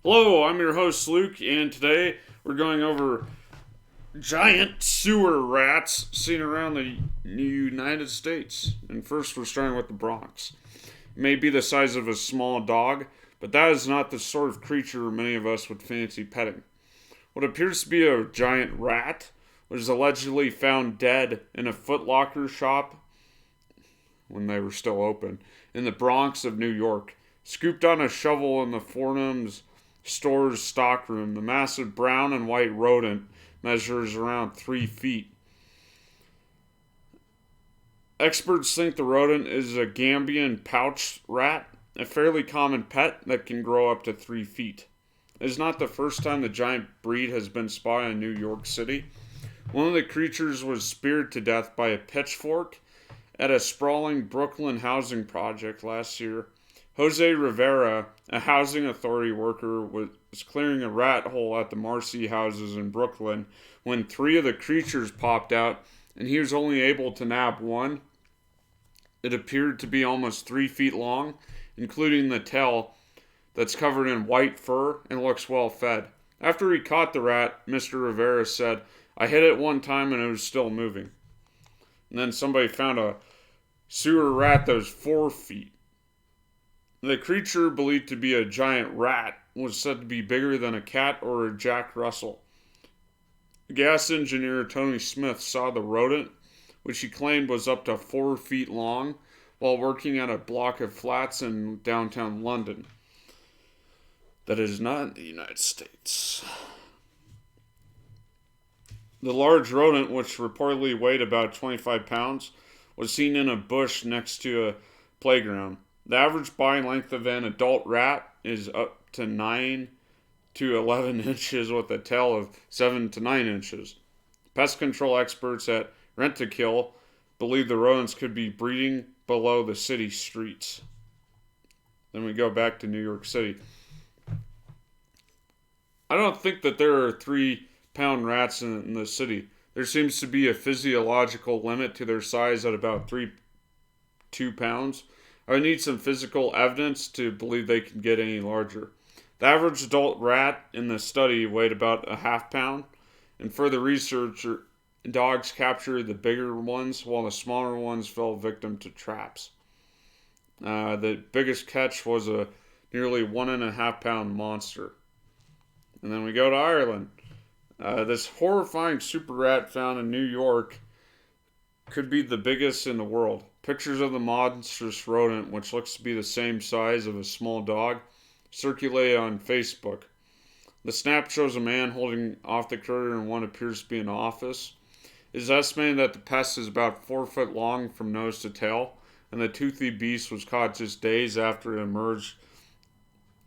Hello, I'm your host Luke, and today we're going over giant sewer rats seen around the United States. And first, we're starting with the Bronx. It may be the size of a small dog, but that is not the sort of creature many of us would fancy petting. What appears to be a giant rat was allegedly found dead in a Foot Locker shop when they were still open in the Bronx of New York. Scooped on a shovel in the Fornum's store's stockroom, the massive brown and white rodent measures around 3 feet. Experts think the rodent is a Gambian pouch rat, a fairly common pet that can grow up to 3 feet. It is not the first time the giant breed has been spotted in New York City. One of the creatures was speared to death by a pitchfork at a sprawling Brooklyn housing project last year. Jose Rivera, a housing authority worker, was clearing a rat hole at the Marcy houses in Brooklyn when 3 of the creatures popped out and he was only able to nab one. It appeared to be almost 3 feet long, including the tail that's covered in white fur and looks well fed. After he caught the rat, Mr. Rivera said, "I hit it one time and it was still moving." And then somebody found a sewer rat that was 4 feet. The creature, believed to be a giant rat, was said to be bigger than a cat or a Jack Russell. Gas engineer Tony Smith saw the rodent, which he claimed was up to 4 feet long, while working at a block of flats in downtown London. That is not in the United States. The large rodent, which reportedly weighed about 25 pounds, was seen in a bush next to a playground. The average body length of an adult rat is up to 9 to 11 inches with a tail of 7 to 9 inches. Pest control experts at Rent-A-Kill believe the rodents could be breeding below the city streets. Then we go back to New York City. I don't think that there are 3-pound rats in the city. There seems to be a physiological limit to their size at about 2 pounds. I would need some physical evidence to believe they can get any larger. The average adult rat in the study weighed about a half pound, and further research, dogs captured the bigger ones while the smaller ones fell victim to traps. The biggest catch was a nearly 1.5 pound monster. And then we go to Ireland. This horrifying super rat found in New York could be the biggest in the world. Pictures of the monstrous rodent, which looks to be the same size of a small dog, circulate on Facebook. The snap shows a man holding off the critter in what appears to be an office. It is estimated that the pest is about 4 foot long from nose to tail, and the toothy beast was caught just days after it emerged.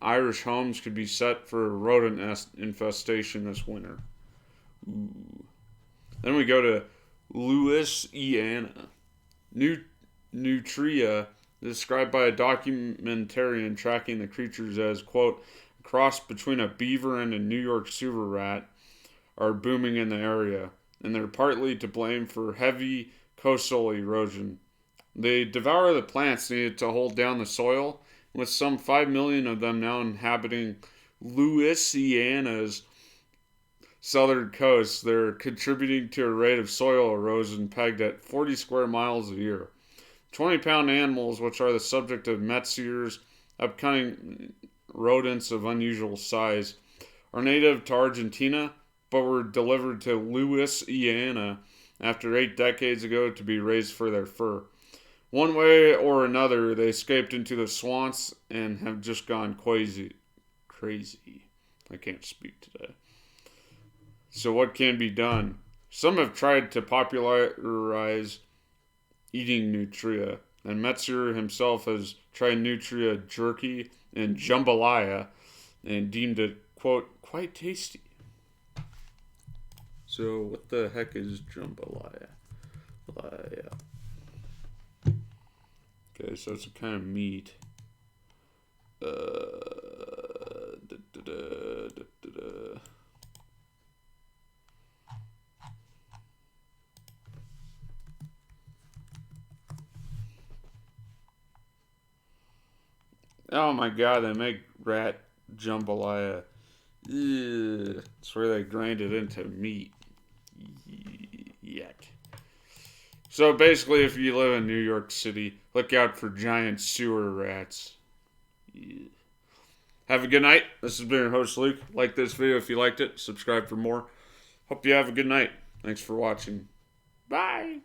Irish homes could be set for a rodent infestation this winter. Ooh. Then we go to Louisiana. Nutria, described by a documentarian tracking the creatures as, quote, a cross between a beaver and a New York sewer rat, are booming in the area, and they're partly to blame for heavy coastal erosion. They devour the plants needed to hold down the soil, with some 5 million of them now inhabiting Louisiana's southern coast. They're contributing to a rate of soil erosion pegged at 40 square miles a year. 20-pound animals, which are the subject of Metzger's upcoming rodents of unusual size, are native to Argentina, but were delivered to Louisiana after 8 decades ago to be raised for their fur. One way or another, they escaped into the swamps and have just gone crazy. I can't speak today. So what can be done? Some have tried to popularize eating nutria, and Metzer himself has tried nutria jerky and jambalaya and deemed it, quote, quite tasty. So what the heck is jambalaya? Okay, so it's a kind of meat. Da, da, da, da, da. Oh my god, they make rat jambalaya. Ugh. It's where they grind it into meat. Yuck. So basically, if you live in New York City, look out for giant sewer rats. Yeah. Have a good night. This has been your host, Luke. Like this video if you liked it. Subscribe for more. Hope you have a good night. Thanks for watching. Bye.